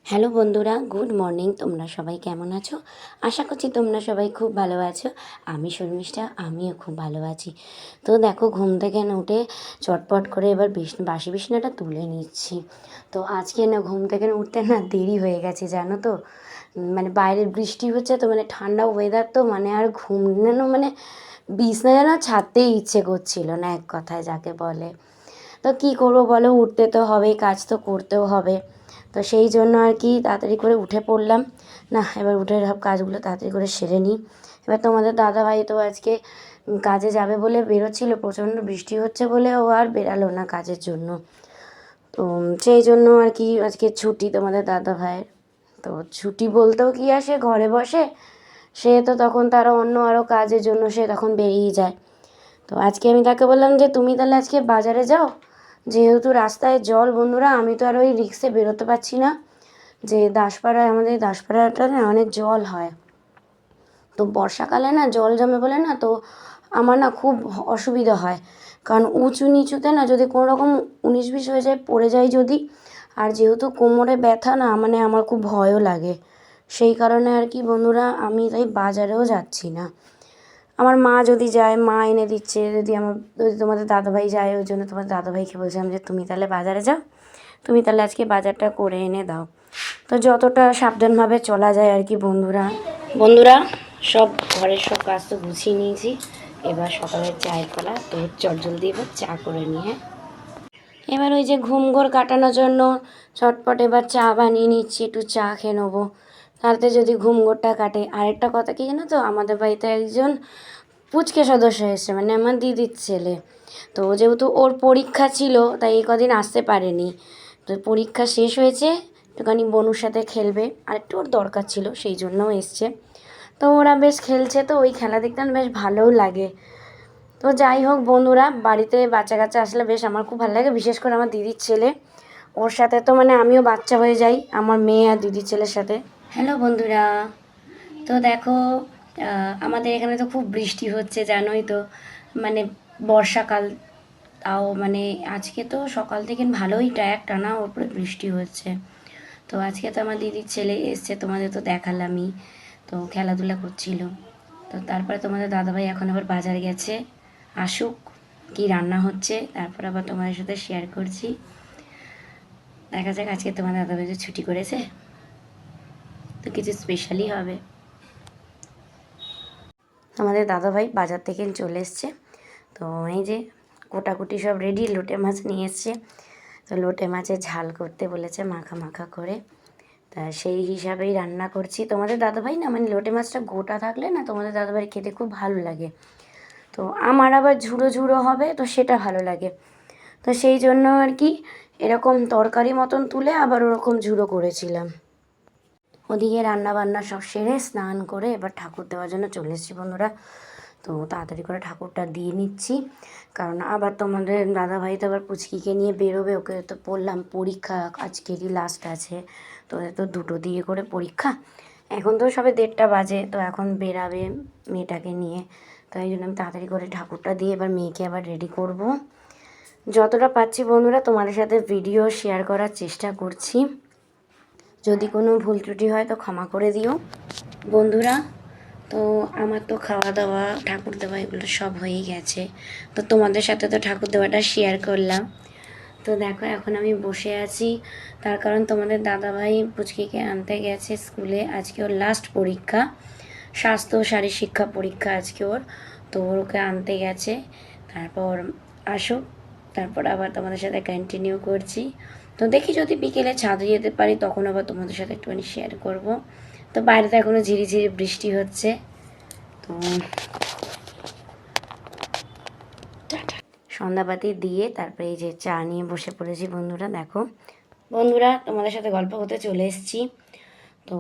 Hello বন্ধুরা, good morning. তোমরা সবাই কেমন আছো? আশা করছি তোমরা সবাই খুব ভালো আছো। আমি শর্মিষ্ঠা, আমিও খুব ভালো আছি। তো দেখো, ঘুম থেকে না উঠে চটপট করে এবার বাসি বিছানাটা তুলে নিচ্ছি। তো আজকে না ঘুম থেকে উঠতে না দেরি হয়ে গেছে, জানো তো। মানে বাইরে বৃষ্টি হচ্ছে, তো মানে ঠান্ডা ওয়েদার, তো মানে আর ঘুম যেন মানে বিছানা যেন ছাড়তেই ইচ্ছে করছিল না, এক কথায় যাকে বলে। তো কী করবো বলো, উঠতে তো হবেই, কাজ তো করতেও হবে। তো সেই জন্য আর কি তাড়াতাড়ি করে উঠে পড়লাম। না, এবার উঠে সব কাজগুলো তাড়াতাড়ি করে সেরে নিই। এবার তোমাদের দাদাভাই তো আজকে কাজে যাবে বলে বেরোচ্ছিল, প্রচণ্ড বৃষ্টি হচ্ছে বলে ও আর বেরালো না কাজের জন্য। তো সেই জন্য আর কি আজকে ছুটি তোমাদের দাদাভাইয়ের। তো ছুটি বলতেও কি আসে, ঘরে বসে সে তো তখন তারা অন্য আরও কাজের জন্য সে তখন বেরিয়ে যায়। তো আজকে আমি তাকে বললাম যে তুমি তাহলে আজকে বাজারে যাও, যেহেতু রাস্তায় জল বন্ধুরা, আমি তো আর ওই রিক্সে বেরোতে পারছি না। যে দাসপাড়ায়, আমাদের দাসপাড়াটা না অনেক জল হয়। তো বর্ষাকালে না জল জমে বলে না, তো আমার না খুব অসুবিধা হয়। কারণ উঁচু নিচুতে না যদি কোনো রকম 19-20 হয়ে যায়, পড়ে যায় যদি, আর যেহেতু কোমরে ব্যথা না, মানে আমার খুব ভয়ও লাগে। সেই কারণে আর কি বন্ধুরা, আমি তাই বাজারেও যাচ্ছি না। আমার মা যদি যায়, মা এনে দিচ্ছে। যদি তোমাদের দাদাভাই যায়, ওই জন্য তোমাদের দাদাভাইকে বলছিলাম যে তুমি তাহলে বাজারে যাও, তুমি তাহলে আজকে বাজারটা করে এনে দাও। তো যতটা সাবধানভাবে চলা যায় আর কি বন্ধুরা। বন্ধুরা, সব ঘরের সব কাজ তো গুছিয়ে নিয়েছি। এবার সকালের চায়ের পালা, তো চটজলদি এবার চা করে নিয়ে, এবার ওই যে ঘুমঘোর কাটানোর জন্য চটপট এবার চা বানিয়ে নিচ্ছি, একটু চা খেয়ে নেবো। তাতে যদি ঘুমঘোরটা কাটে। আরেকটা কথা কি জানো তো, আমাদের বাড়িতে একজন পুচকে সদস্য এসেছে, মানে আমার দিদির ছেলে। তো যেহেতু ওর পরীক্ষা ছিল, তাই এই কদিন আসতে পারেনি। তো পরীক্ষা শেষ হয়েছে, একটুখানি বনুর সাথে খেলবে, আর একটু ওর দরকার ছিল, সেই জন্যও এসছে। তো ওরা বেশ খেলছে, তো ওই খেলা দেখতে বেশ ভালোও লাগে। তো যাই হোক বন্ধুরা, বাড়িতে বাচ্চা কাচ্চা আসলে বেশ আমার খুব ভালো লাগে, বিশেষ করে আমার দিদির ছেলে। ওর সাথে তো মানে আমিও বাচ্চা হয়ে যাই, আমার মেয়ে আর দিদির ছেলের সাথে। হ্যালো বন্ধুরা, তো দেখো, আমাদের এখানে তো খুব বৃষ্টি হচ্ছে, জানোই তো। মানে বর্ষাকাল, তাও মানে আজকে তো সকাল থেকে ভালোই টানা ওপরে বৃষ্টি হচ্ছে। তো আজকে তো আমার দিদির ছেলে এসছে, তোমাদের তো দেখালামই। তো খেলাধুলা করছিল। তো তারপরে তোমাদের দাদাভাই এখন আবার বাজারে গেছে, আসুক, কি রান্না হচ্ছে তারপর আবার তোমাদের সাথে শেয়ার করছি। দেখা যাক, আজকে তোমাদের দাদাভাই যে ছুটি করেছে, তো কিছু স্পেশালই হবে। আমাদের দাদাভাই বাজার থেকে চলে এসছে। তো এই যে কোটাকুটি সব রেডি, লোটে মাছ নিয়ে এসছে। তো লোটে মাছের ঝাল করতে বলেছে, মাখা মাখা করে। তা সেই হিসাবেই রান্না করছি। তোমাদের দাদাভাই না মানে লোটে মাছটা গোটা থাকলে না তোমাদের দাদাভাই খেতে খুব ভালো লাগে। তো আমার আবার ঝুড়ো ঝুড়ো হবে, তো সেটা ভালো লাগে। তো সেই জন্য আর কি এরকম তরকারি মতন তুলে আবার ওরকম ঝুড়ো করেছিলাম। ওদিকে রান্না বান্না সব সেরে স্নান করে এবার ঠাকুর দেওয়ার জন্য চলে এসেছি বন্ধুরা। তো তাড়াতাড়ি করে ঠাকুরটা দিয়ে নিচ্ছি, কারণ আবার তোমাদের দাদাভাই তো আবার পুচকিকে নিয়ে বেরোবে। ওকে তো বললাম পরীক্ষা আজকেরই লাস্ট আছে, তো ওদের তো 2টো দিয়ে করে পরীক্ষা। এখন তো সবে 1:30 বাজে, তো এখন বেরাবে মেয়েটাকে নিয়ে। তো এই জন্য আমি তাড়াতাড়ি করে ঠাকুরটা দিয়ে এবার মেয়েকে আবার রেডি করব। যতটা পাচ্ছি বন্ধুরা তোমাদের সাথে ভিডিও শেয়ার করার চেষ্টা করছি। যদি কোনো ভুল ত্রুটি হয় তো ক্ষমা করে দিও বন্ধুরা। তো আমার তো খাওয়া দাওয়া, ঠাকুর দেওয়া এগুলো সব হয়েই গেছে। তো তোমাদের সাথে তো ঠাকুর দেওয়াটা শেয়ার করলাম। তো দেখো, এখন আমি বসে আছি, তার কারণ তোমাদের দাদাভাই পুচকিকে আনতে গেছে স্কুলে। আজকে ওর লাস্ট পরীক্ষা, স্বাস্থ্য ও শারীর শিক্ষা পরীক্ষা আজকে ওর। তো ওকে আনতে গেছে, তারপর আসুক, তারপর আবার তোমাদের সাথে কন্টিনিউ করছি। তো দেখি যদি বিকেলে ছাদে যেতে পারি, তখন আবার তোমাদের সাথে একটুখানি শেয়ার করব। তো বাইরেতে এখনও ঝিরিঝিরি বৃষ্টি হচ্ছে। তো সন্ধ্যাবাতি দিয়ে তারপরে এই যে চা নিয়ে বসে পড়েছি বন্ধুরা। দেখো বন্ধুরা, তোমাদের সাথে গল্প করতে চলে এসেছি। তো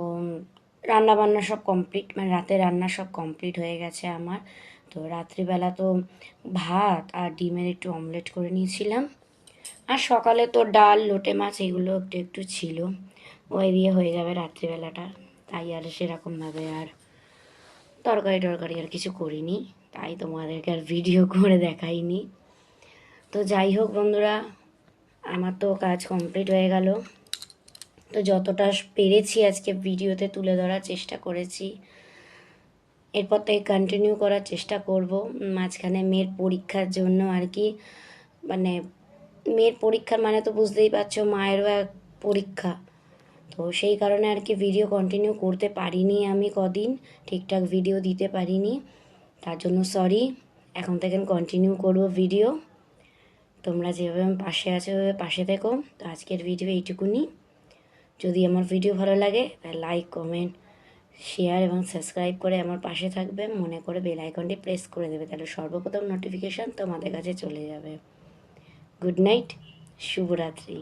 রান্না বান্না সব কমপ্লিট, মানে রাতে রান্না সব কমপ্লিট হয়ে গেছে আমার। তো রাত্রিবেলা তো ভাত আর ডিমের একটু অমলেট করে নিয়েছিলাম। আর সকালে তো ডাল, লোটে মাছ এগুলো একটু একটু ছিল, ওই দিয়ে হয়ে যাবে রাত্রিবেলাটা। তাই আর সেরকমভাবে আর তরকারি টরকারি আর কিছু করিনি, তাই তোমাদেরকে আর ভিডিও করে দেখাইনি। তো যাই হোক বন্ধুরা, আমার তো কাজ কমপ্লিট হয়ে গেল। তো যতটা পেরেছি আজকে ভিডিওতে তুলে ধরার চেষ্টা করেছি। এরপর থেকে কন্টিনিউ করার চেষ্টা করব। মাঝখানে মেয়ের পরীক্ষার জন্য আর কি, মানে মেয়ের পরীক্ষার মানে তো বুঝতেই পারছো, মায়েরও এক পরীক্ষা। তো সেই কারণে আর কি ভিডিও কন্টিনিউ করতে পারিনি, আমি কদিন ঠিকঠাক ভিডিও দিতে পারিনি, তার জন্য সরি। এখন থেকে কন্টিনিউ করব ভিডিও। তোমরা যেভাবে আমার পাশে আছো ওইভাবে পাশে থেকো। তো আজকের ভিডিও এইটুকুনি। যদি আমার ভিডিও ভালো লাগে তাহলে লাইক, কমেন্ট, শেয়ার এবং সাবস্ক্রাইব করে আমার পাশে থাকবে। মনে করে বেল আইকনটি প্রেস করে দেবে, তাহলে সর্বপ্রথম নোটিফিকেশান তোমাদের কাছে চলে যাবে। গুড নাইট, শুভরাত্রি।